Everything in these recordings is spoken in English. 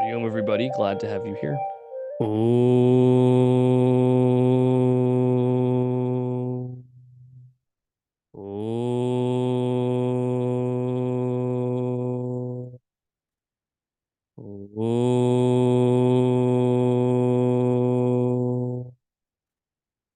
Hariom, everybody. Glad to have you here. Om. Om. Om.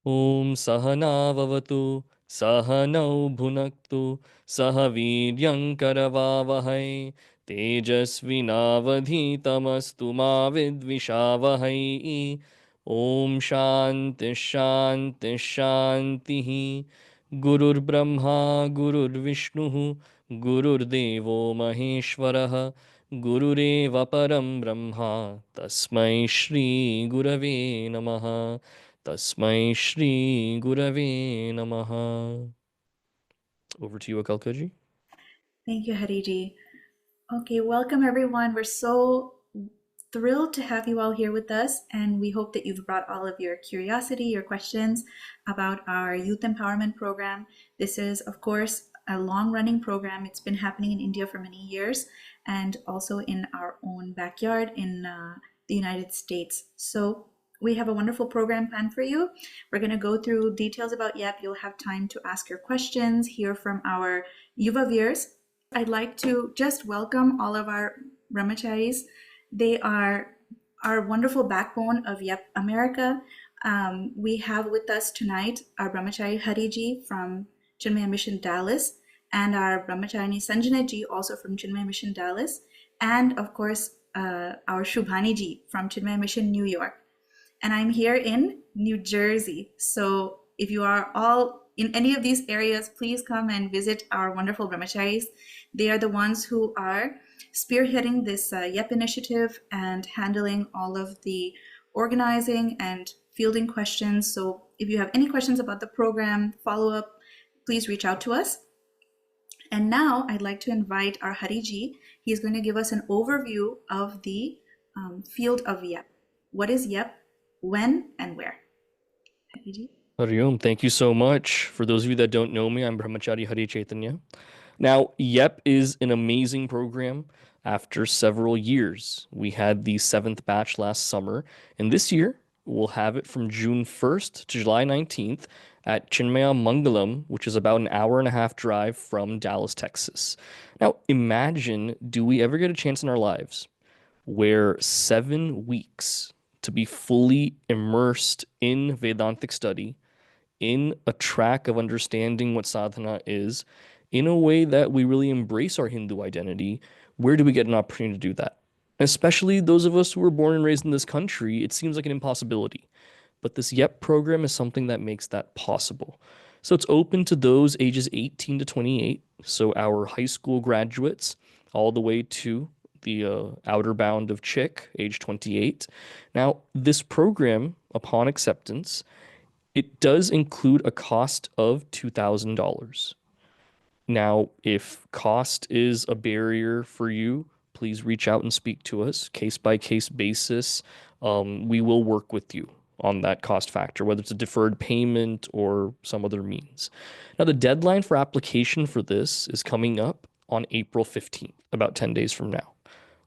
Om Sahana Vavatu Sahanau Bhunaktu Sahaviryamkaravavahai Tejasvinavadhitamastu ma vidvishavahai. Om Shanti Shanti Shanti. Gurur Brahma Gurur Vishnu Gurur Devo Maheshwaraha Gurureva Param Brahma Tasmai Shri Gurave Namaha. Tasmai Shri Gurave Namaha. Over to you, Akalkaji. Thank you, Hariji. Okay, welcome everyone. We're so thrilled to have you all here with us, and we hope that you've brought all of your curiosity, your questions about our youth empowerment program. This is, of course, a long-running program. It's been happening in India for many years, and also in our own backyard in the United States. So we have a wonderful program planned for you. We're going to go through details about YEP. You'll have time to ask your questions, hear from our Yuva viewers. I'd like to just welcome all of our brahmacharis. They are our wonderful backbone of YEP America. We have with us tonight our brahmachari Hariji from Chinmaya Mission Dallas, and our brahmacharini Sanjana ji, also from Chinmaya Mission Dallas, and of course our Shubhani ji from Chinmaya Mission New York. And I'm here in New Jersey. So if you are all in any of these areas, please come and visit our wonderful brahmacharis. They are the ones who are spearheading this YEP initiative and handling all of the organizing and fielding questions. So if you have any questions about the program, follow up, please reach out to us. And now I'd like to invite our Hariji. He's going to give us an overview of the field of YEP. What is YEP, when, and where? Hariji? Hariom, thank you so much. For those of you that don't know me, I'm Brahmachari Hari Chaitanya. Now, YEP is an amazing program. After several years, we had the 7th batch last summer, and this year we'll have it from June 1st to July 19th at Chinmaya Mangalam, which is about an hour and a half drive from Dallas, Texas. Now, imagine, do we ever get a chance in our lives where 7 weeks to be fully immersed in Vedantic study, in a track of understanding what sadhana is, in a way that we really embrace our Hindu identity? Where do we get an opportunity to do that? Especially those of us who were born and raised in this country, it seems like an impossibility. But this YEP program is something that makes that possible. So it's open to those ages 18 to 28, so our high school graduates, all the way to the outer bound of CHYK, age 28. Now, this program, upon acceptance, it does include a cost of $2,000. Now, if cost is a barrier for you, please reach out and speak to us, case by case basis. We will work with you on that cost factor, whether it's a deferred payment or some other means. Now, the deadline for application for this is coming up on April 15th, about 10 days from now.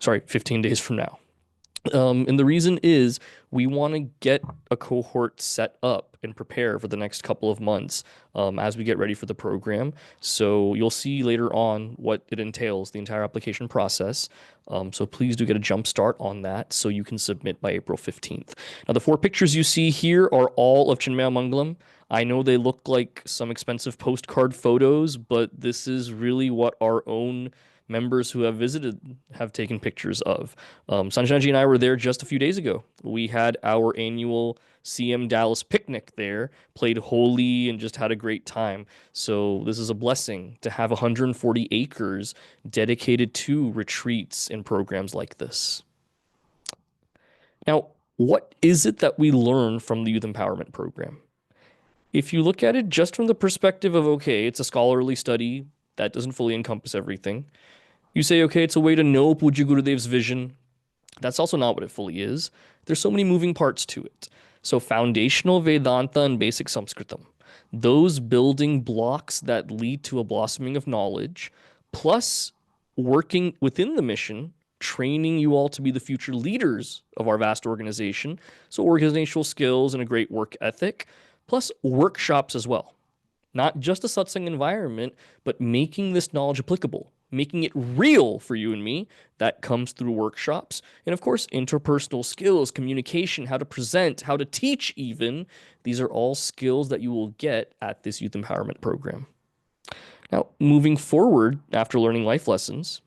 Sorry, 15 days from now. And the reason is we want to get a cohort set up and prepare for the next couple of months as we get ready for the program. So you'll see later on what it entails, the entire application process. So please do get a jump start on that so you can submit by April 15th. Now, the 4 pictures you see here are all of Chinmaya Mangalam. I know they look like some expensive postcard photos, but this is really what our own members who have visited have taken pictures of. Sanjanaji and I were there just a few days ago. We had our annual CM Dallas picnic there, played Holi, and just had a great time. So this is a blessing to have 140 acres dedicated to retreats and programs like this. Now, what is it that we learn from the Youth Empowerment Program? If you look at it just from the perspective of, okay, it's a scholarly study, that doesn't fully encompass everything. You say, okay, it's a way to know Pujya Gurudev's vision. That's also not what it fully is. There's so many moving parts to it. So foundational Vedanta and basic Sanskritam, those building blocks that lead to a blossoming of knowledge, plus working within the mission training you all to be the future leaders of our vast organization. So, organizational skills and a great work ethic, plus workshops as well. Not just a satsang environment, but making this knowledge applicable, making it real for you and me. That comes through workshops. And of course, interpersonal skills, communication, how to present, how to teach, even. These are all skills that you will get at this youth empowerment program. Now, moving forward after learning life lessons,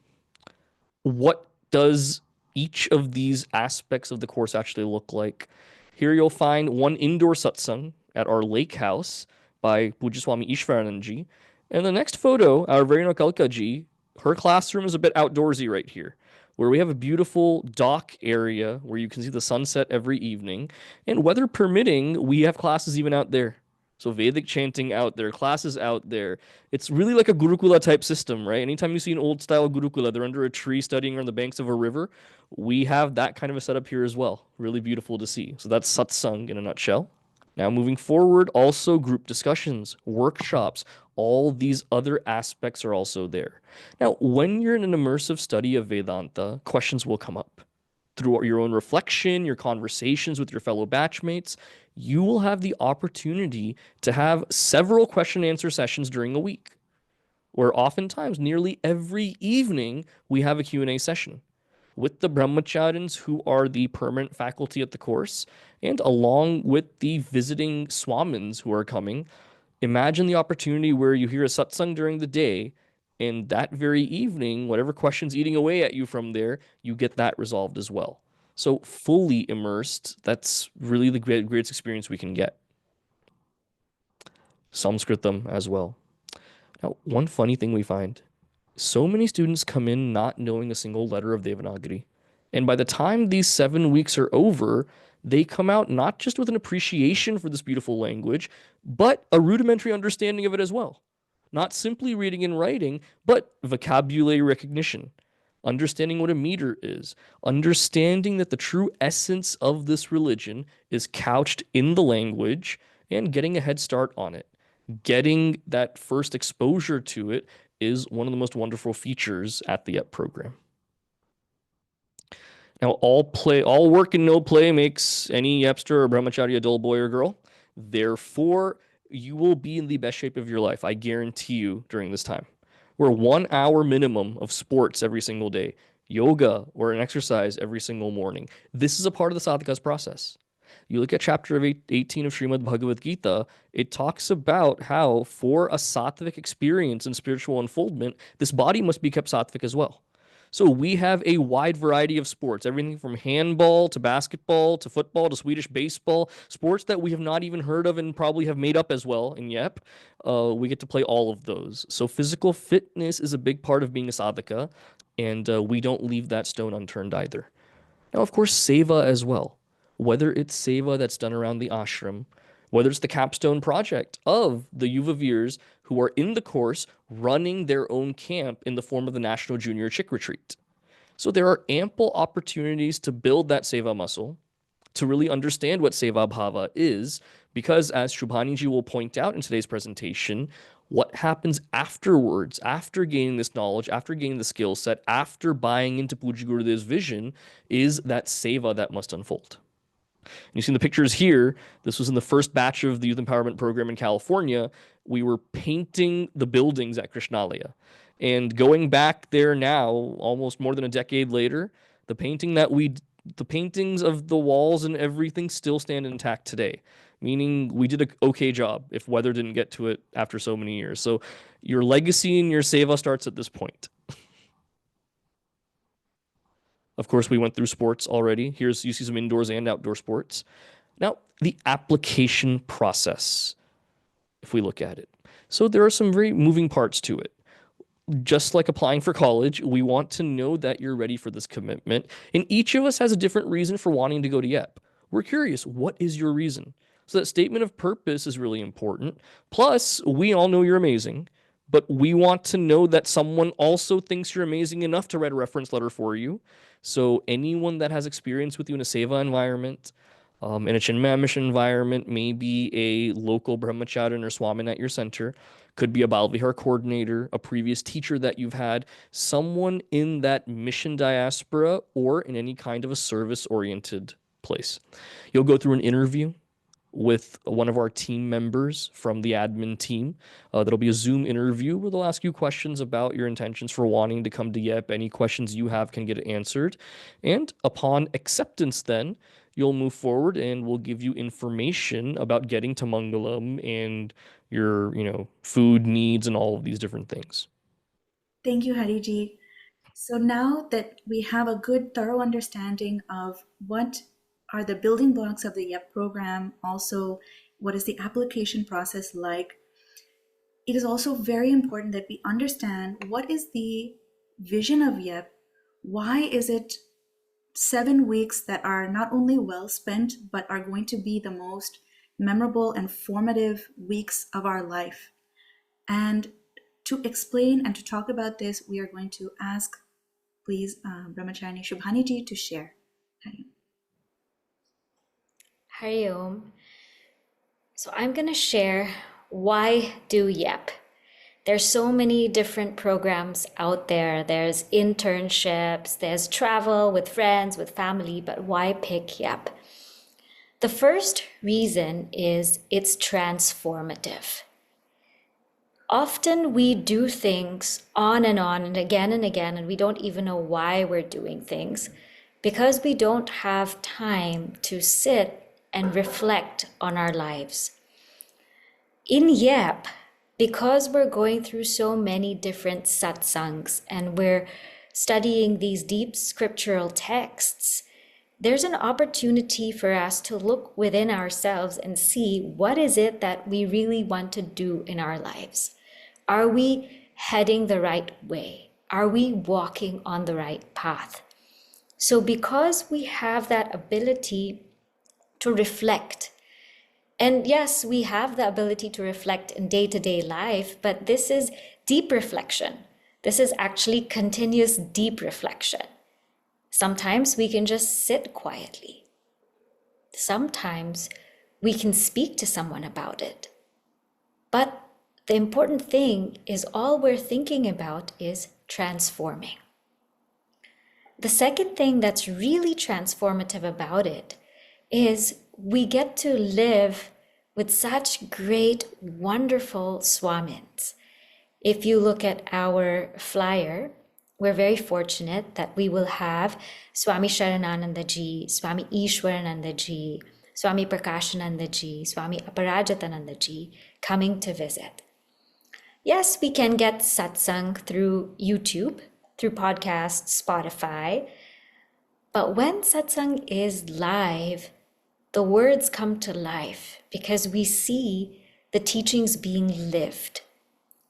what does each of these aspects of the course actually look like? Here you'll find one indoor satsang at our lake house by Pujaswami Ishvarananji. And the next photo, our Verino Kalkaji, her classroom is a bit outdoorsy right here, where we have a beautiful dock area where you can see the sunset every evening. And weather permitting, we have classes even out there. So Vedic chanting out there, classes out there. It's really like a Gurukula type system, right? Anytime you see an old style Gurukula, they're under a tree studying on the banks of a river. We have that kind of a setup here as well. Really beautiful to see. So that's satsang in a nutshell. Now, moving forward, also group discussions, workshops, all these other aspects are also there. Now, when you're in an immersive study of Vedanta, questions will come up. Through your own reflection, your conversations with your fellow batchmates, you will have the opportunity to have several question and answer sessions during a week, where oftentimes, nearly every evening, we have a Q&A session with the brahmacharyans who are the permanent faculty at the course, and along with the visiting swamins who are coming. Imagine the opportunity where you hear a satsang during the day, and that very evening, whatever question's eating away at you from there, you get that resolved as well. So fully immersed, that's really the greatest experience we can get. Samskritam as well. Now, one funny thing we find, so many students come in not knowing a single letter of Devanagari. And by the time these 7 weeks are over, they come out not just with an appreciation for this beautiful language, but a rudimentary understanding of it as well. Not simply reading and writing, but vocabulary recognition, understanding what a meter is, understanding that the true essence of this religion is couched in the language, and getting a head start on it. Getting that first exposure to it is one of the most wonderful features at the YEP program. Now, all work and no play makes any Yepster or brahmachari a dull boy or girl. Therefore, you will be in the best shape of your life, I guarantee you, during this time. We're 1 hour minimum of sports every single day, yoga or an exercise every single morning. This is a part of the sadhaka's process. You look at chapter 18 of Srimad Bhagavad Gita, it talks about how for a sattvic experience and spiritual unfoldment, this body must be kept sattvic as well. So we have a wide variety of sports, everything from handball to basketball to football to Swedish baseball, sports that we have not even heard of and probably have made up as well in YEP. We get to play all of those. So physical fitness is a big part of being a sadhaka, and we don't leave that stone unturned either. Now, of course, seva as well. Whether it's seva that's done around the ashram, whether it's the capstone project of the Yuvavirs who are in the course running their own camp in the form of the National Junior CHYK Retreat. So there are ample opportunities to build that seva muscle, to really understand what seva bhava is, because as Shubhaniji will point out in today's presentation, what happens afterwards, after gaining this knowledge, after gaining the skill set, after buying into Puja Gurudev's vision, is that seva that must unfold. You see in the pictures here, this was in the first batch of the Youth Empowerment Program in California. We were painting the buildings at Krishnalaya. And going back there now, almost more than a decade later, the paintings of the walls and everything still stand intact today, meaning we did an okay job if weather didn't get to it after so many years. So your legacy and your seva starts at this point. Of course, we went through sports already. You see some indoors and outdoor sports. Now, the application process, if we look at it. So there are some very moving parts to it. Just like applying for college, we want to know that you're ready for this commitment. And each of us has a different reason for wanting to go to YEP. We're curious, what is your reason? So that statement of purpose is really important. Plus, we all know you're amazing, but we want to know that someone also thinks you're amazing enough to write a reference letter for you. So anyone that has experience with you in a seva environment, in a Chinmaya mission environment, maybe a local brahmacharya or swamin at your center, Could be a Balvihar coordinator, a previous teacher that you've had, someone in that mission diaspora or in any kind of a service-oriented place. You'll go through an interview with one of our team members from the admin team. That'll be a Zoom interview where they'll ask you questions about your intentions for wanting to come to YEP. Any questions you have can get answered. And upon acceptance, then you'll move forward and we'll give you information about getting to Mangalam and your, food needs and all of these different things. Thank you, Hariji. So now that we have a good, thorough understanding of what are the building blocks of the YEP program, also what is the application process like, it is also very important that we understand what is the vision of YEP. Why is it 7 weeks that are not only well spent, but are going to be the most memorable and formative weeks of our life? And to explain and to talk about this, we are going to ask, please, Brahmachari Shubhaniji to share. Hari Om. So I'm going to share why do YEP. There's so many different programs out there. There's internships, there's travel with friends, with family, but why pick YEP? The first reason is it's transformative. Often we do things on and again, and we don't even know why we're doing things because we don't have time to sit and reflect on our lives. In YEP, because we're going through so many different satsangs and we're studying these deep scriptural texts, there's an opportunity for us to look within ourselves and see what is it that we really want to do in our lives. Are we heading the right way? Are we walking on the right path? So because we have that ability to reflect, and yes, we have the ability to reflect in day-to-day life, but this is deep reflection. This is actually continuous deep reflection. Sometimes we can just sit quietly. Sometimes we can speak to someone about it. But the important thing is all we're thinking about is transforming. The second thing that's really transformative about it is we get to live with such great, wonderful Swamins. If you look at our flyer, we're very fortunate that we will have Swami Sharanananda Ji, Swami Ishwarananda Ji, Swami Prakashananda Ji, Swami Aparajatananda Ji coming to visit. Yes, we can get satsang through YouTube, through podcasts, Spotify, but when satsang is live, the words come to life because we see the teachings being lived.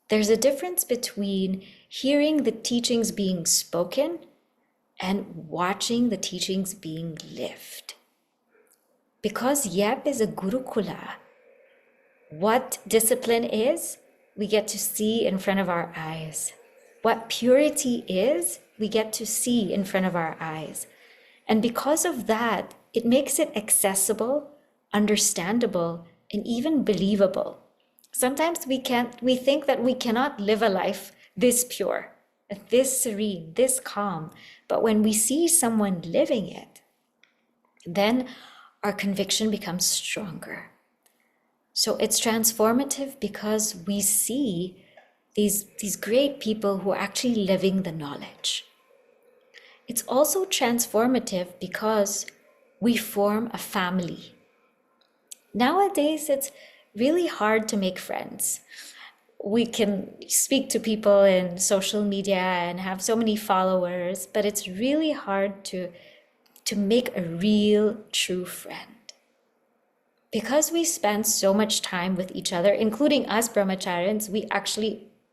There's a difference between hearing the teachings being spoken and watching the teachings being lived. Because YEP is a Gurukula, what discipline is, we get to see in front of our eyes. What purity is, we get to see in front of our eyes. And because of that, it makes it accessible, understandable, and even believable. Sometimes we think that we cannot live a life this pure, this serene, this calm. But when we see someone living it, then our conviction becomes stronger. So it's transformative because we see these great people who are actually living the knowledge. It's also transformative because we form a family. Nowadays, it's really hard to make friends. We can speak to people in social media and have so many followers, but it's really hard to make a real, true friend. Because we spend so much time with each other, including us brahmacharins,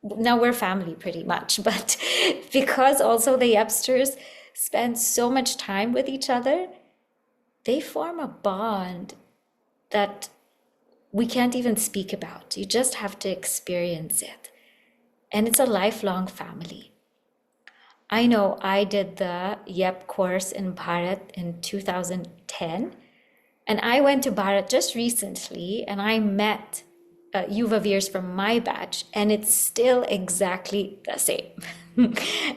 now we're family pretty much, but because also the Yepsters spend so much time with each other, they form a bond that we can't even speak about. You just have to experience it. And it's a lifelong family. I know I did the YEP course in Bharat in 2010, and I went to Bharat just recently, and I met Yuvavirs from my batch, and it's still exactly the same.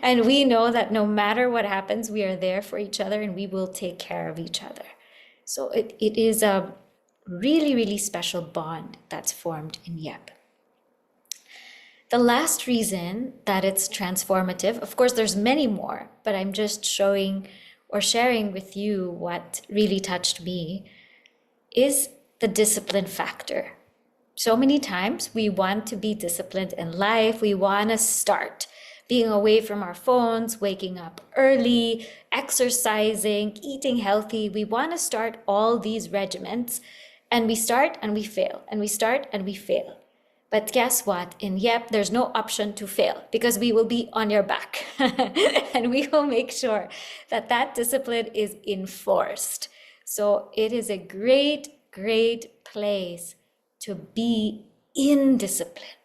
And we know that no matter what happens, we are there for each other and we will take care of each other. So it is a really, really special bond that's formed in YEP. The last reason that it's transformative, of course, there's many more, but I'm just showing or sharing with you what really touched me, is the discipline factor. So many times we want to be disciplined in life. We want to start being away from our phones, waking up early, exercising, eating healthy. We want to start all these regimens, and we start and we fail, and we start and we fail. But guess what? In YEP, there's no option to fail because we will be on your back and we will make sure that that discipline is enforced. So it is a great, great place to be in discipline,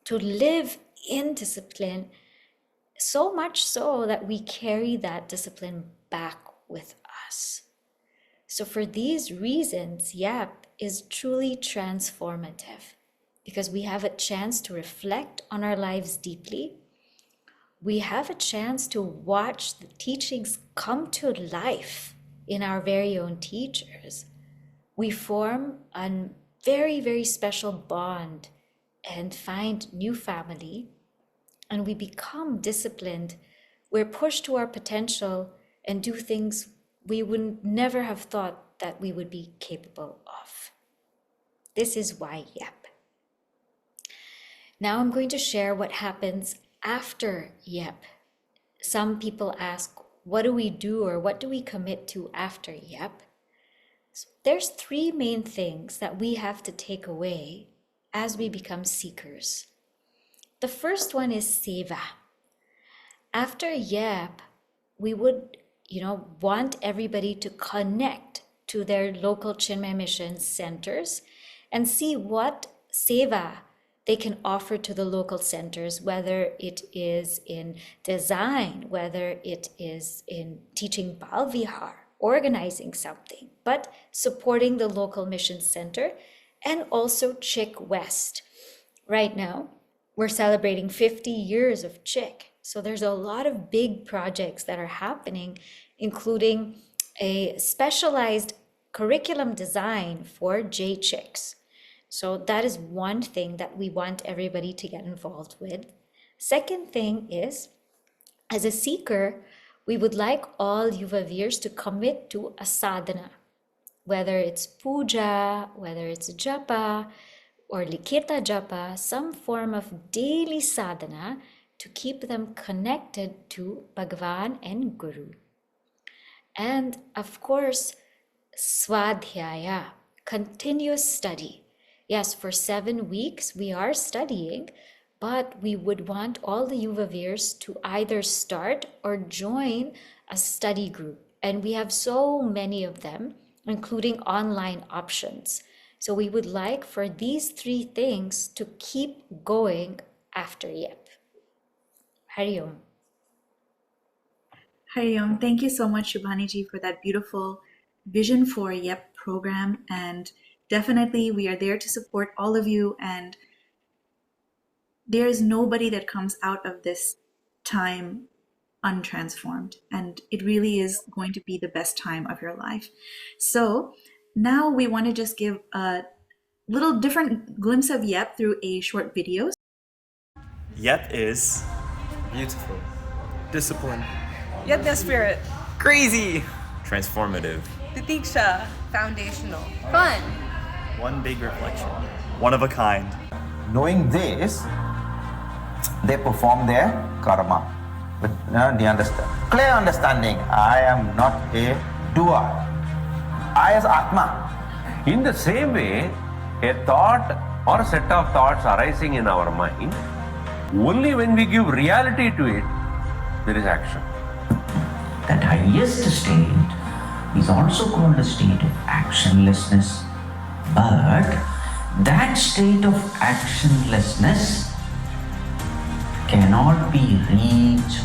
to live in discipline, so much so that we carry that discipline back with us. So for these reasons, YEP is truly transformative, because we have a chance to reflect on our lives deeply. We have a chance to watch the teachings come to life in our very own teachers. We form a very, very special bond and find new family, and we become disciplined. We're pushed to our potential and do things we would never have thought that we would be capable of. This is why YEP. Now I'm going to share what happens after YEP. Some people ask, what do we do or what do we commit to after YEP? So there's three main things that we have to take away as we become seekers. The first one is seva. After YEP, we would, want everybody to connect to their local Chinmay Mission centers and see what seva they can offer to the local centers, whether it is in design, whether it is in teaching Bal Vihar, organizing something, but supporting the local mission center, and also Chykwest. Right now, we're celebrating 50 years of CHYK. So there's a lot of big projects that are happening, including a specialized curriculum design for JCHYKs. So that is one thing that we want everybody to get involved with. Second thing is, as a seeker, we would like all Yuvavirs to commit to a sadhana, whether it's puja, whether it's japa, or likita japa, some form of daily sadhana to keep them connected to Bhagavan and Guru. And of course, swadhyaya, continuous study. Yes, for 7 weeks we are studying, but we would want all the Yuvavirs to either start or join a study group. And we have so many of them, including online options. So we would like for these three things to keep going after YEP. Hari Om. Hari Om. Thank you so much, Shubhaniji, for that beautiful Vision for YEP program. And definitely, we are there to support all of you, and there is nobody that comes out of this time untransformed, and it really is going to be the best time of your life. So now we want to just give a little different glimpse of YEP through a short video. YEP is beautiful, discipline, Yajna spirit, crazy, transformative, Titiksha, foundational, fun, one big reflection, one of a kind. Knowing this, they perform their karma with the clear understanding. I am not a doer. I as Atma. In the same way, a thought or a set of thoughts arising in our mind, only when we give reality to it, there is action. That highest state is also called a state of actionlessness. But that state of actionlessness cannot be reached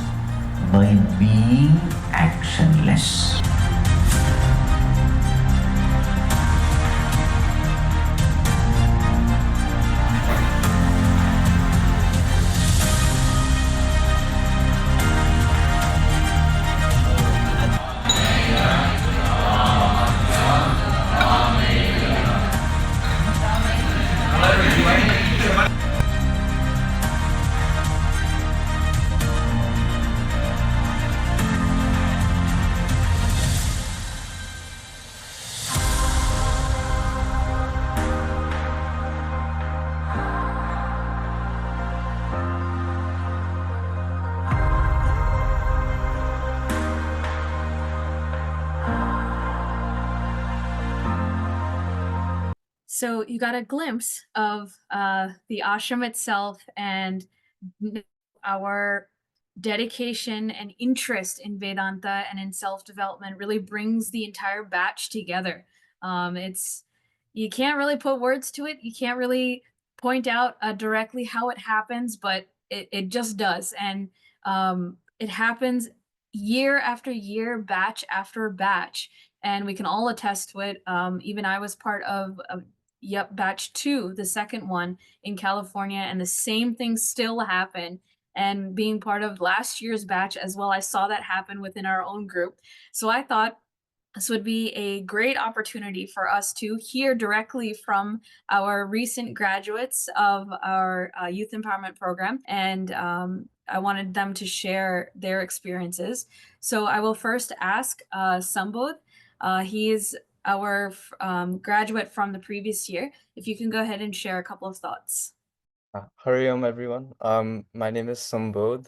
by being actionless. So you got a glimpse of the ashram itself and our dedication and interest in Vedanta and in self-development really brings the entire batch together. It's you can't really put words to it. You can't really point out directly how it happens, but it just does. And it happens year after year, batch after batch. And we can all attest to it. Even I was part of yep, batch 2, the second one in California, and the same thing still happened. And being part of last year's batch as well, I saw that happen within our own group. So I thought this would be a great opportunity for us to hear directly from our recent graduates of our youth empowerment program. And I wanted them to share their experiences. So I will first ask Sambodh. He is our graduate from the previous year. If you can go ahead and share a couple of thoughts. Hari Om, everyone. My name is Sambodh.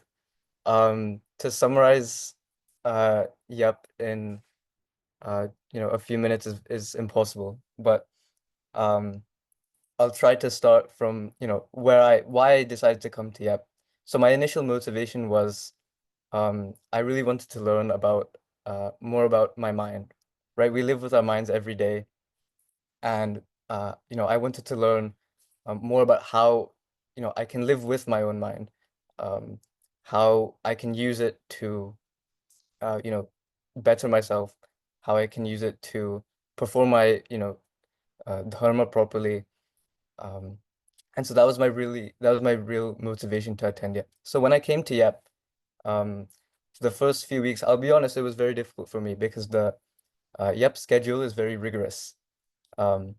To summarize, in a few minutes is impossible, but I'll try to start from why I decided to come to Yep. So my initial motivation was I really wanted to learn about more about my mind, right? We live with our minds every day, and I wanted to learn more about how I can live with my own mind, how I can use it to better myself, how I can use it to perform my dharma properly. And so that was my real motivation to attend Yep. So when I came to Yep, the first few weeks, I'll be honest, it was very difficult for me because the Yep schedule is very rigorous. And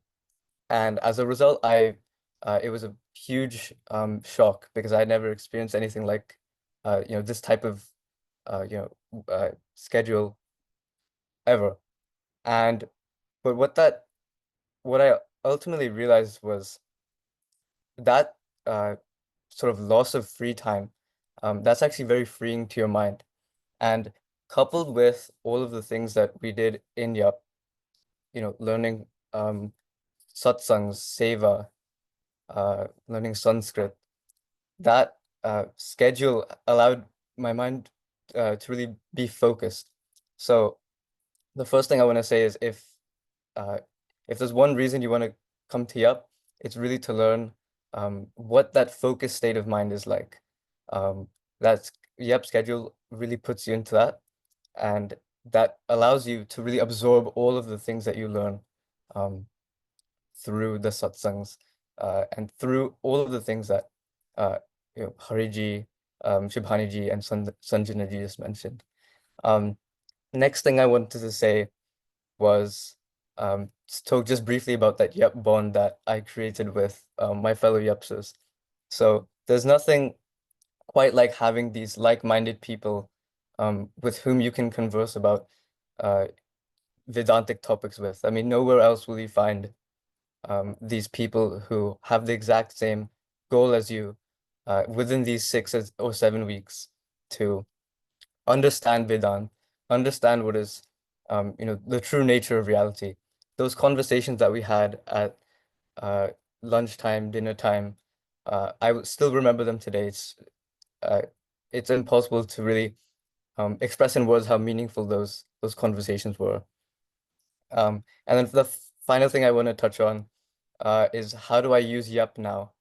as a result, it was a huge shock because I never experienced anything like this type of schedule ever. And but what I ultimately realized was that sort of loss of free time, that's actually very freeing to your mind. And coupled with all of the things that we did in Yup, learning satsangs, seva, learning Sanskrit, that schedule allowed my mind to really be focused. So the first thing I want to say is if there's one reason you want to come to Yup, it's really to learn what that focused state of mind is like. That Yup schedule really puts you into that, and that allows you to really absorb all of the things that you learn through the satsangs and through all of the things that Hariji, Shibhaniji, and Sanjanaji just mentioned. Next thing I wanted to say was to talk just briefly about that Yup bond that I created with my fellow Yupsters. So there's nothing quite like having these like-minded people with whom you can converse about Vedantic topics with. I mean, nowhere else will you find these people who have the exact same goal as you within these 6 or 7 weeks to understand Vedanta, understand what is the true nature of reality. Those conversations that we had at lunchtime, dinner time, I would still remember them today. It's impossible to really express in words how meaningful those conversations were. And then the final thing I want to touch on is how do I use Yup now?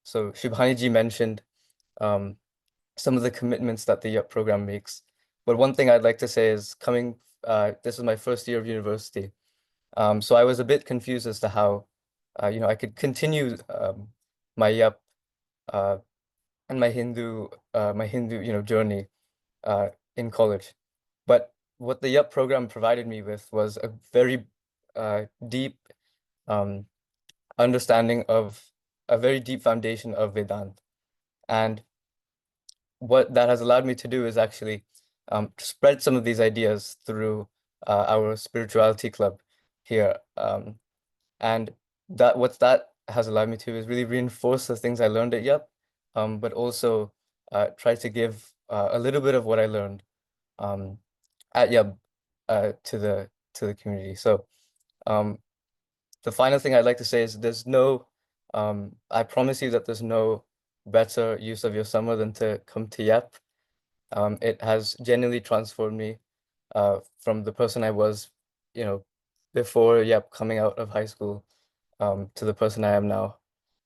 So Shubhaniji mentioned some of the commitments that the Yup program makes. But one thing I'd like to say is this is my first year of university. So I was a bit confused as to how, I could continue my Yup and my Hindu, journey in college. But what the Yup program provided me with was a very deep understanding of a very deep foundation of Vedanta. And what that has allowed me to do is actually spread some of these ideas through our spirituality club here. And what that has allowed me to is really reinforce the things I learned at Yup, but also try to give a little bit of what I learned at Yup to the community. So the final thing I'd like to say is there's no, I promise you that there's no better use of your summer than to come to YEP. It has genuinely transformed me from the person I was, before YEP coming out of high school, to the person I am now.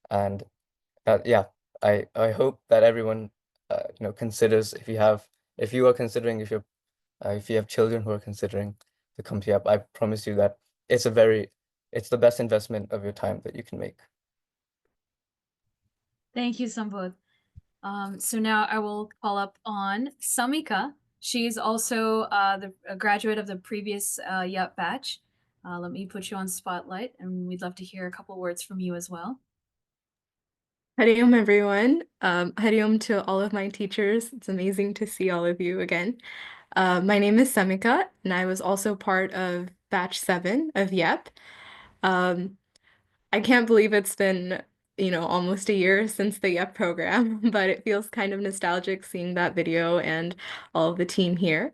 And yeah, I hope that everyone, considers if you are considering, if you have children who are considering to come to YEP, I promise you that it's it's the best investment of your time that you can make. Thank you, Sambodh. So now I will call up on Samika. She's also a graduate of the previous YEP batch. Let me put you on spotlight, and we'd love to hear a couple words from you as well. Hariom, everyone. Hariom to all of my teachers. It's amazing to see all of you again. My name is Samika, and I was also part of Batch 7 of YEP. I can't believe it's been, almost a year since the YEP program, but it feels kind of nostalgic seeing that video and all of the team here.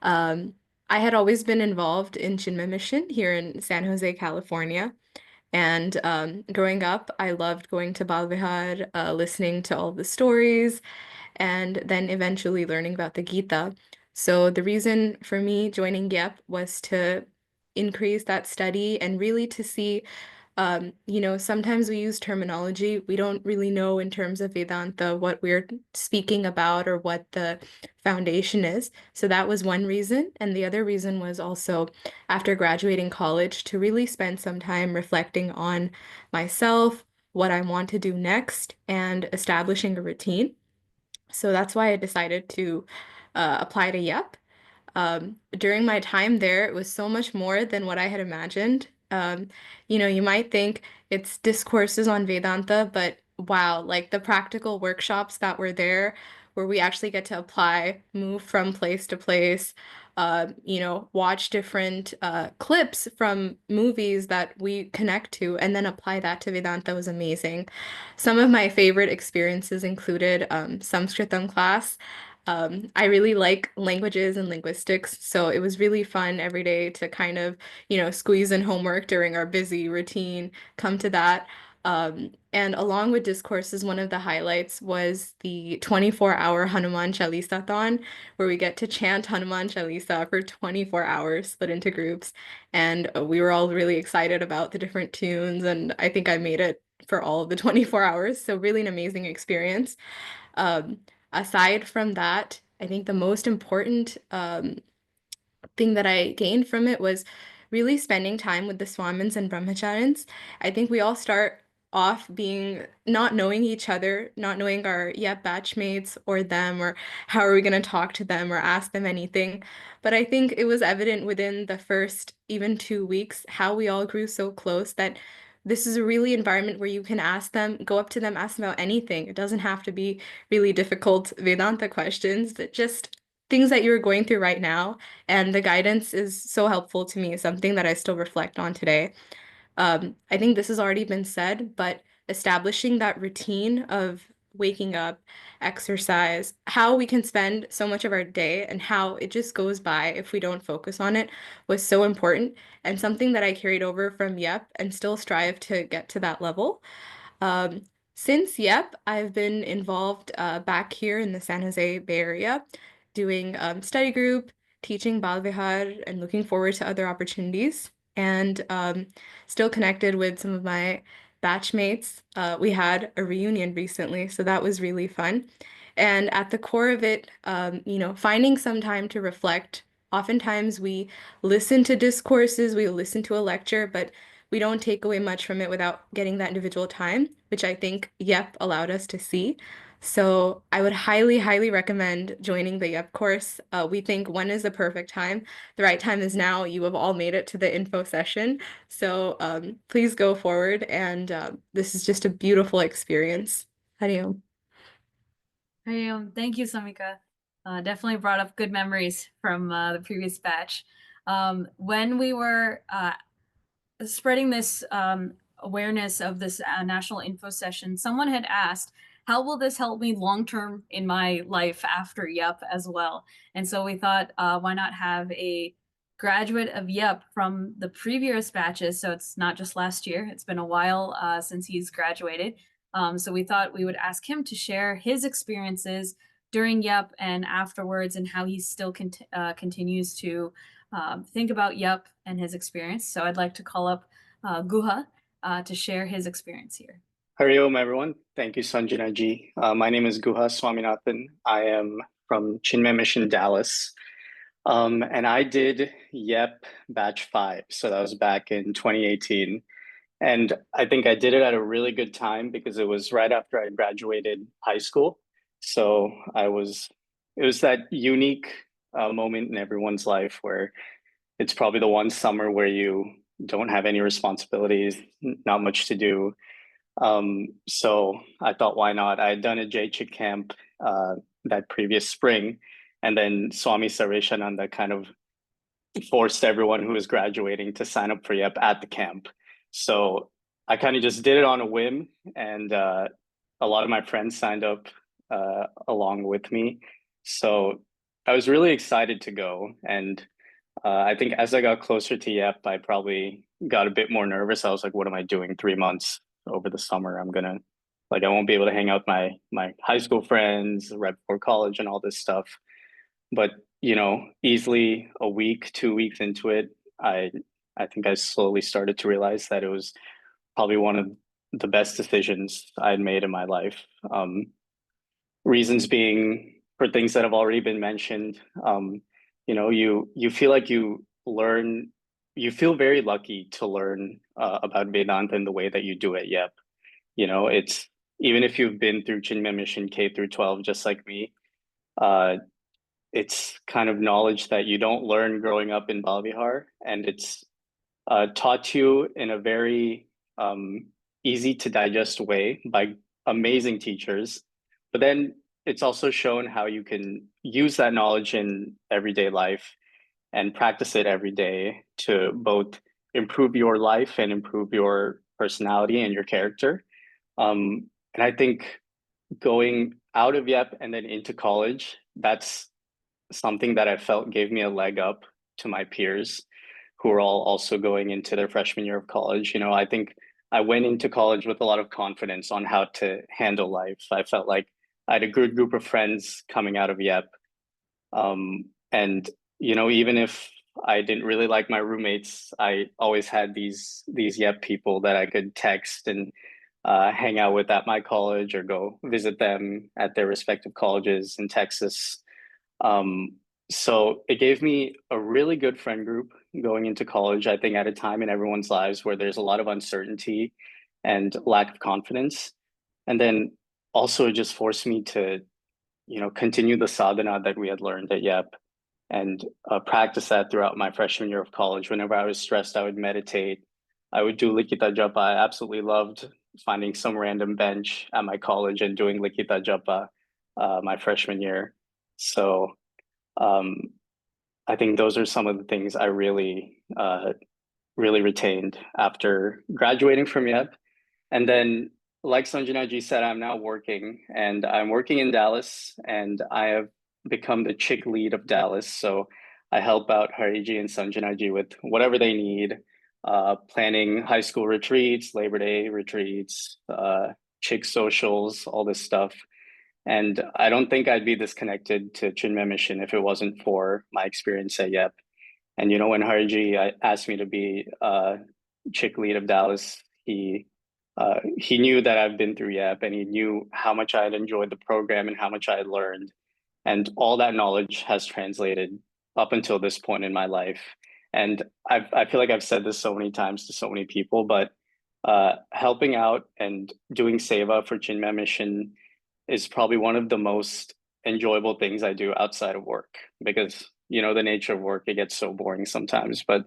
I had always been involved in Chinmay Mission here in San Jose, California. And growing up, I loved going to Bal Vihar, listening to all the stories, and then eventually learning about the Gita. So the reason for me joining YEP was to increase that study and really to see, sometimes we use terminology. We don't really know in terms of Vedanta what we're speaking about or what the foundation is. So that was one reason. And the other reason was also after graduating college to really spend some time reflecting on myself, what I want to do next, and establishing a routine. So that's why I decided to apply to YEP. During my time there, it was so much more than what I had imagined. You might think it's discourses on Vedanta, but wow, like the practical workshops that were there, where we actually get to apply, move from place to place, watch different clips from movies that we connect to, and then apply that to Vedanta was amazing. Some of my favorite experiences included Sanskritam class. I really like languages and linguistics, so it was really fun every day to kind of, squeeze in homework during our busy routine, come to that. And along with discourses, one of the highlights was the 24-hour Hanuman Chalisa-thon, where we get to chant Hanuman Chalisa for 24 hours, split into groups. And we were all really excited about the different tunes, and I think I made it for all of the 24 hours. So really an amazing experience. Um, Aside from that, I think the most important thing that I gained from it was really spending time with the Swamins and Brahmacharins. I think we all start off being not knowing each other, not knowing our batchmates or them, or how are we going to talk to them or ask them anything. But I think it was evident within the first even 2 weeks how we all grew so close that this is a really environment where you can ask them, go up to them, ask them about anything. It doesn't have to be really difficult Vedanta questions, but just things that you're going through right now. And the guidance is so helpful to me, something that I still reflect on today. I think this has already been said, but establishing that routine of waking up, exercise, how we can spend so much of our day and how it just goes by if we don't focus on it was so important and something that I carried over from YEP and still strive to get to that level. Um, since YEP, I've been involved back here in the San Jose Bay Area doing study group, teaching Bal Vihar, and looking forward to other opportunities. And still connected with some of my batchmates. We had a reunion recently, so that was really fun. And at the core of it, finding some time to reflect. Oftentimes we listen to discourses, we listen to a lecture, but we don't take away much from it without getting that individual time, which I think YEP allowed us to see. So I would highly, highly recommend joining the YEP course. We think when is the perfect time? The right time is now. You have all made it to the info session. So please go forward. And this is just a beautiful experience. Hariom. Thank you, Samika. Definitely brought up good memories from the previous batch. When we were spreading this awareness of this national info session, someone had asked, how will this help me long-term in my life after YEP as well? And so we thought, why not have a graduate of YEP from the previous batches, so it's not just last year. It's been a while since he's graduated. So we thought we would ask him to share his experiences during YEP and afterwards, and how he still continues to think about YEP and his experience. So I'd like to call up Guha to share his experience here. Hari Om, everyone. Thank you, Sanjana ji. My name is Guha Swaminathan. I am from Chinmay Mission, Dallas. And I did YEP batch 5. So that was back in 2018. And I think I did it at a really good time because it was right after I graduated high school. So it was that unique moment in everyone's life where it's probably the one summer where you don't have any responsibilities, not much to do. So I thought, why not? I had done a CHYK camp that previous spring, and then Swami Sarveshananda kind of forced everyone who was graduating to sign up for YEP at the camp. So I kind of just did it on a whim, and a lot of my friends signed up along with me. So I was really excited to go. And I think as I got closer to YEP, I probably got a bit more nervous. I was like, what am I doing 3 months over the summer? I won't be able to hang out with my high school friends right before college and all this stuff. But, easily a week, 2 weeks into it, I think I slowly started to realize that it was probably one of the best decisions I'd made in my life. Reasons being for things that have already been mentioned. You feel like you feel very lucky to learn about Vedanta in the way that you do at YEP. It's even if you've been through Chinmay Mission K through 12, just like me, it's kind of knowledge that you don't learn growing up in Balvihar, and it's taught you in a very easy to digest way by amazing teachers. But then it's also shown how you can use that knowledge in everyday life and practice it every day to both improve your life and improve your personality and your character. And I think going out of YEP and then into college, that's something that I felt gave me a leg up to my peers who are all also going into their freshman year of college. I think I went into college with a lot of confidence on how to handle life. I felt like I had a good group of friends coming out of YEP. And, even if I didn't really like my roommates, I always had these YEP people that I could text and hang out with at my college or go visit them at their respective colleges in Texas. So it gave me a really good friend group going into college, I think at a time in everyone's lives where there's a lot of uncertainty and lack of confidence. And then also it just forced me to, continue the sadhana that we had learned at YEP and practice that throughout my freshman year of college. Whenever I was stressed, I would meditate. I would do Likita Japa. I absolutely loved finding some random bench at my college and doing Likita Japa my freshman year. So I think those are some of the things I really, really retained after graduating from YEP. And then, like Sanjana ji said, I'm now working, and I'm working in Dallas, and I have become the CHYK lead of Dallas. So I help out Hariji and Sanjana ji with whatever they need, planning high school retreats, Labor Day retreats, CHYK socials, all this stuff. And I don't think I'd be this connected to Chinmay Mission if it wasn't for my experience at YEP. And when Hariji asked me to be CHYK lead of Dallas, he knew that I've been through YEP, and he knew how much I had enjoyed the program and how much I had learned. And all that knowledge has translated up until this point in my life. And I feel like I've said this so many times to so many people, but helping out and doing seva for Chinmay Mission is probably one of the most enjoyable things I do outside of work, because the nature of work, it gets so boring sometimes. But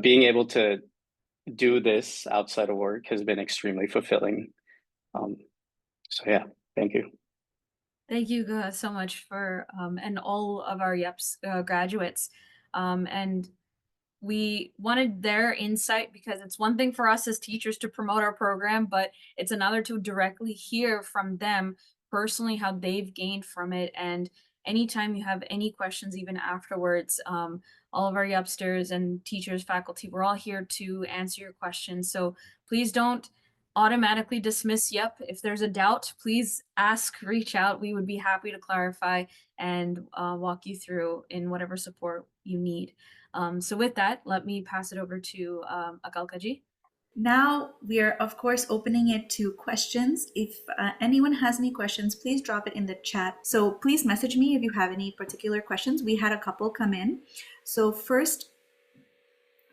being able to do this outside of work has been extremely fulfilling. So yeah, thank you. Thank you so much for and all of our YEP's graduates. And we wanted their insight because it's one thing for us as teachers to promote our program, but it's another to directly hear from them personally how they've gained from it and anytime you have any questions, even afterwards, all of our Yupsters and teachers, faculty, we're all here to answer your questions. So please don't automatically dismiss Yep. If there's a doubt, please ask, reach out. We would be happy to clarify and walk you through in whatever support you need. So with that, let me pass it over to Akalkaji. Now we are, of course, opening it to questions. If anyone has any questions, please drop it in the chat. So please message me if you have any particular questions. We had a couple come in. So first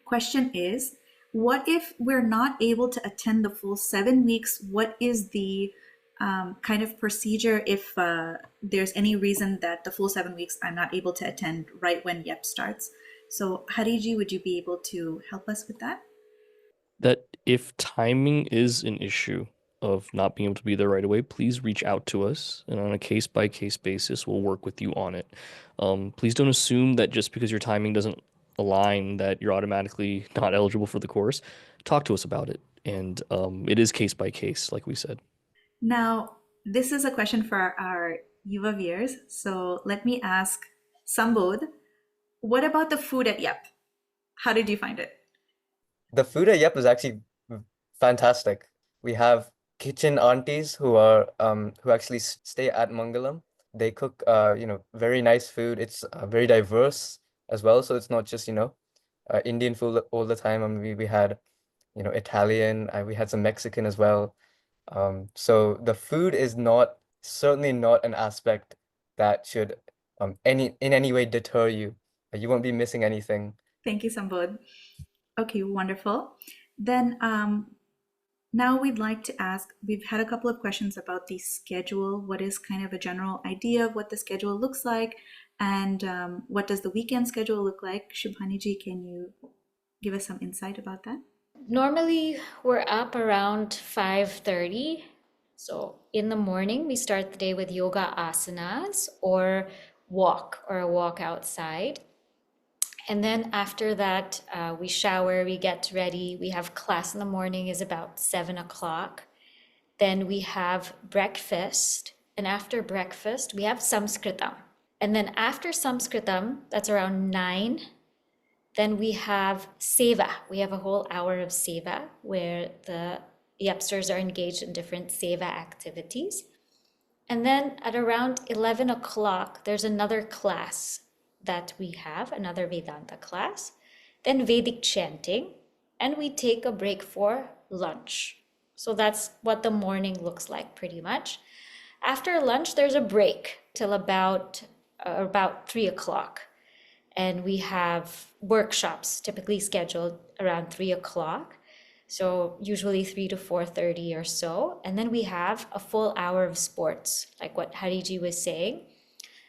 question is, what if we're not able to attend the full 7 weeks? What is the kind of procedure if there's any reason that the full 7 weeks I'm not able to attend right when YEP starts? So Hariji, would you be able to help us with that? That if timing is an issue of not being able to be there right away, please reach out to us, and on a case-by-case basis, we'll work with you on it. Please don't assume that just because your timing doesn't align that you're automatically not eligible for the course. Talk to us about it, and it is case by case, like we said. Now, this is a question for our Yuva viewers. So let me ask Sambodh, what about the food at YEP? How did you find it? The food at Yep is actually fantastic. We have kitchen aunties who are who actually stay at Mangalam. They cook very nice food. It's very diverse as well, so it's not just Indian food all the time. I mean, we had Italian, we had some Mexican as well. So the food is certainly not an aspect that should in any way deter you. You won't be missing anything. Thank you, Sambodh. Okay, wonderful. Then now we'd like to ask, we've had a couple of questions about the schedule. What is kind of a general idea of what the schedule looks like? And what does the weekend schedule look like? Shubhaniji, can you give us some insight about that? Normally, we're up around 5:30. So in the morning, we start the day with yoga asanas or a walk outside. And then after that, we shower, we get ready. We have class in the morning is about 7 o'clock. Then we have breakfast. And after breakfast, we have Samskritam. And then after Samskritam, that's around 9. Then we have Seva. We have a whole hour of Seva where the Yupsters are engaged in different Seva activities. And then at around 11 o'clock, there's another class that we have, another Vedanta class, then Vedic chanting, and we take a break for lunch. So that's what the morning looks like pretty much. After lunch, there's a break till about 3 o'clock. And we have workshops typically scheduled around 3 o'clock. So usually 3 to 4:30 or so. And then we have a full hour of sports, like what Hariji was saying.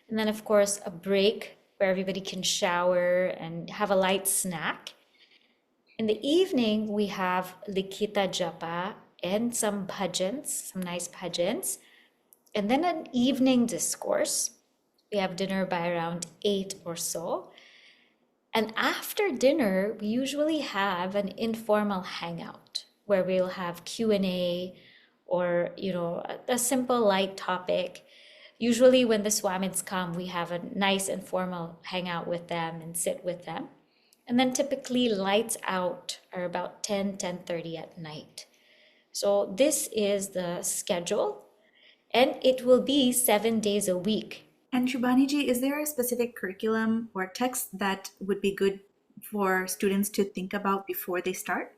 And then of course, a break where everybody can shower and have a light snack. In the evening, we have Likhita Japa and some bhajans, some nice bhajans. And then an evening discourse. We have dinner by around 8 or so. And after dinner, we usually have an informal hangout where we'll have Q&A or, a simple light topic. Usually when the Swamids come, we have a nice informal hangout with them and sit with them. And then typically lights out are about 10:30 at night. So this is the schedule, and it will be 7 days a week. And Shubhaniji, is there a specific curriculum or text that would be good for students to think about before they start?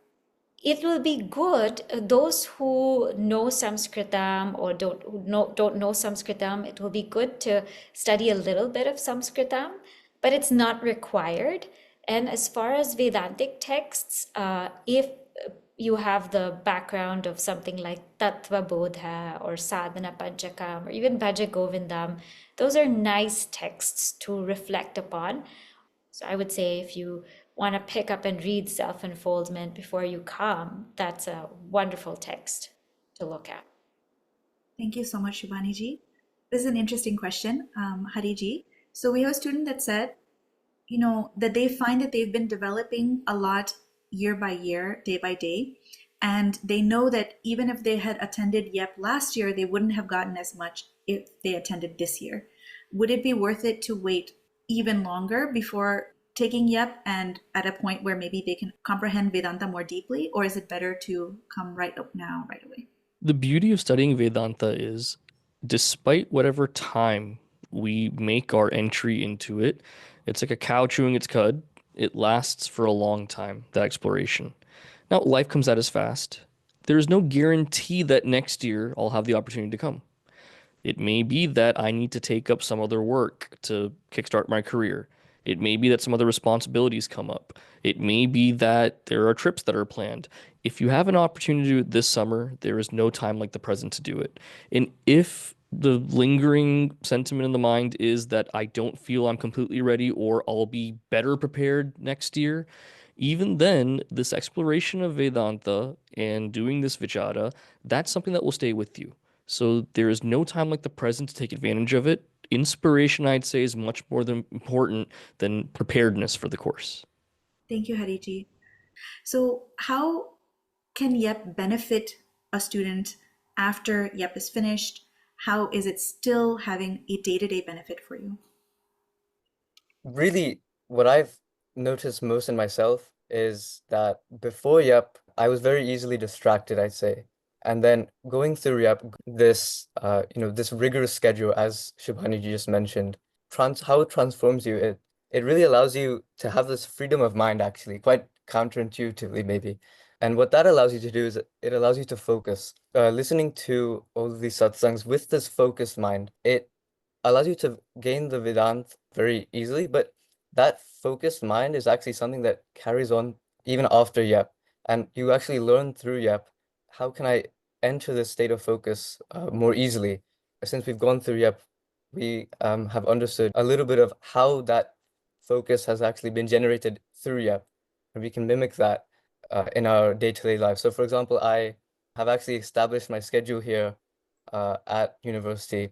It will be good. Those who know Sanskritam or don't know Sanskritam, it will be good to study a little bit of Sanskritam, but it's not required. And as far as Vedantic texts, if you have the background of something like Tattva Bodha or Sadhana Panchakam or even Bhaja Govindam, those are nice texts to reflect upon. So I would say if you want to pick up and read Self-Unfoldment before you come, that's a wonderful text to look at. Thank you so much, Shubhaniji. This is an interesting question, Hariji. So we have a student that said, that they find that they've been developing a lot year by year, day by day, and they know that even if they had attended YEP last year, they wouldn't have gotten as much if they attended this year. would it be worth it to wait even longer before taking YEP and at a point where maybe they can comprehend Vedanta more deeply, or is it better to come right up now, right away? The beauty of studying Vedanta is, despite whatever time we make our entry into it, it's like a cow chewing its cud. It lasts for a long time, that exploration. Now, life comes at us fast. There's no guarantee that next year I'll have the opportunity to come. It may be that I need to take up some other work to kickstart my career. It may be that some other responsibilities come up. It may be that there are trips that are planned. If you have an opportunity to do it this summer, there is no time like the present to do it. And if the lingering sentiment in the mind is that I don't feel I'm completely ready or I'll be better prepared next year, even then, this exploration of Vedanta and doing this vichara, that's something that will stay with you. So there is no time like the present to take advantage of it. Inspiration, I'd say, is much more important than preparedness for the course. Thank you, Hariji. So how can YEP benefit a student after YEP is finished? How is it still having a day-to-day benefit for you? Really, what I've noticed most in myself is that before YEP, I was very easily distracted, I'd say. And then going through YEP, this rigorous schedule, as Shubhani just mentioned, how it transforms you, it really allows you to have this freedom of mind, actually, quite counterintuitively, maybe. And what that allows you to do is it allows you to focus. Listening to all of these satsangs with this focused mind, it allows you to gain the Vedant very easily, but that focused mind is actually something that carries on even after YEP. And you actually learn through YEP, how can I enter this state of focus more easily? Since we've gone through YEP, we have understood a little bit of how that focus has actually been generated through YEP, and we can mimic that in our day-to-day life. So for example, I have actually established my schedule here at university,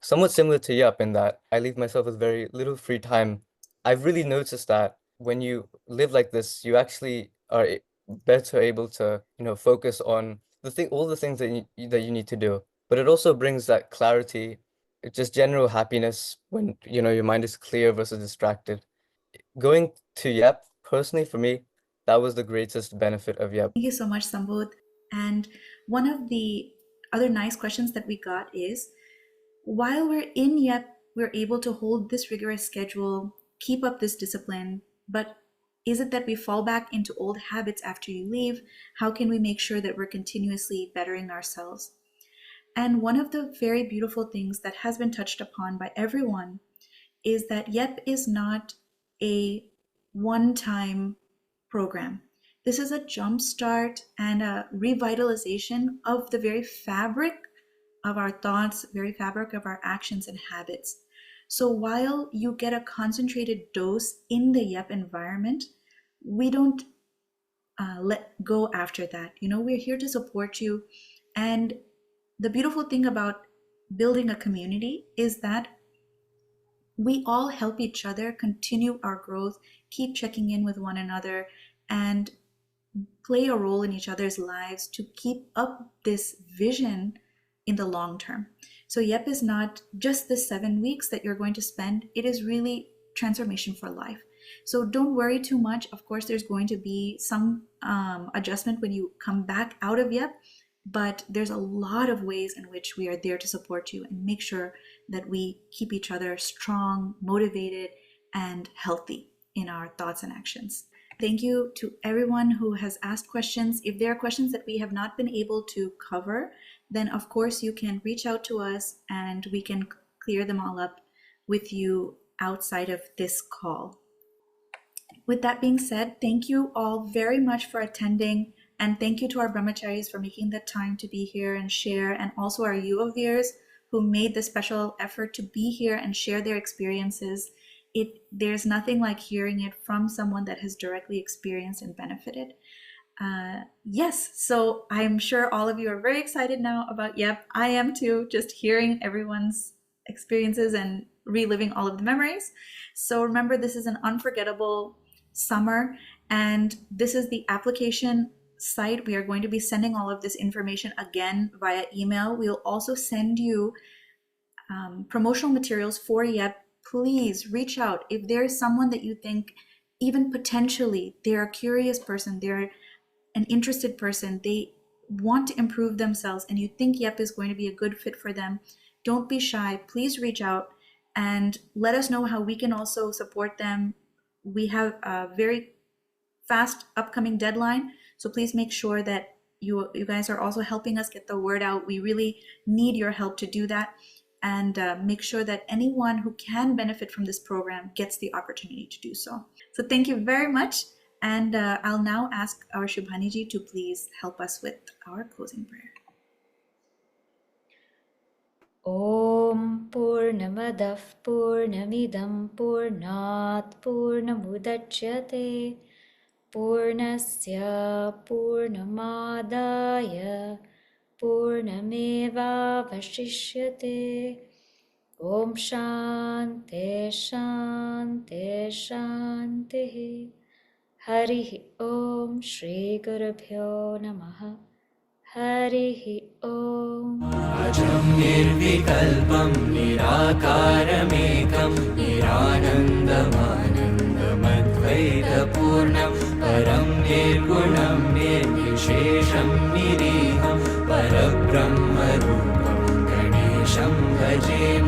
somewhat similar to YEP in that I leave myself with very little free time. I've really noticed that when you live like this, you actually are better able to, focus on all the things that you need to do. But it also brings that clarity, just general happiness when, your mind is clear versus distracted. Going to YEP, personally for me, that was the greatest benefit of YEP. Thank you so much, Sambodh. And one of the other nice questions that we got is, while we're in YEP, we're able to hold this rigorous schedule, keep up this discipline, but is it that we fall back into old habits after you leave? How can we make sure that we're continuously bettering ourselves? And one of the very beautiful things that has been touched upon by everyone is that YEP is not a one-time program. This is a jumpstart and a revitalization of the very fabric of our thoughts, very fabric of our actions and habits. So while you get a concentrated dose in the YEP environment, we don't let go after that. We're here to support you. And the beautiful thing about building a community is that we all help each other continue our growth, keep checking in with one another, and play a role in each other's lives to keep up this vision in the long term. So YEP is not just the 7 weeks that you're going to spend, it is really transformation for life. So don't worry too much. Of course, there's going to be some adjustment when you come back out of YEP, but there's a lot of ways in which we are there to support you and make sure that we keep each other strong, motivated, and healthy in our thoughts and actions. Thank you to everyone who has asked questions. If there are questions that we have not been able to cover, then of course you can reach out to us and we can clear them all up with you outside of this call. With that being said, thank you all very much for attending, and thank you to our brahmacharis for making the time to be here and share, and also our Yuvavirs who made the special effort to be here and share their experiences. There's nothing like hearing it from someone that has directly experienced and benefited. Yes, so I'm sure all of you are very excited now about YEP. I am too, just hearing everyone's experiences and reliving all of the memories. So remember, this is an unforgettable summer, and this is the application site. We are going to be sending all of this information again via email. We'll also send you promotional materials for YEP, please reach out. If there is someone that you think, even potentially, they're a curious person, they're an interested person, they want to improve themselves, and you think YEP is going to be a good fit for them, don't be shy. Please reach out and let us know how we can also support them. We have a very fast upcoming deadline, so please make sure that you guys are also helping us get the word out. We really need your help to do that, and make sure that anyone who can benefit from this program gets the opportunity to do so. So thank you very much, and I'll now ask our Shubhaniji to please help us with our closing prayer. Om Purnamadah Purnamidam Purnat Purnamudachyate Purnasya Purnamadaya Purnameva Vashishyate. Om Shanti Shanti Shanti. Hari Om Shri Gurubhyo Namaha. Hari Om. अजं निर्विकल्पं निराकारमेकं निरानन्दमानन्दमद्वैतपूर्णं परं निर्गुणं निर्विशेषं निरीहं परब्रह्मरूपं गणेशं भजेम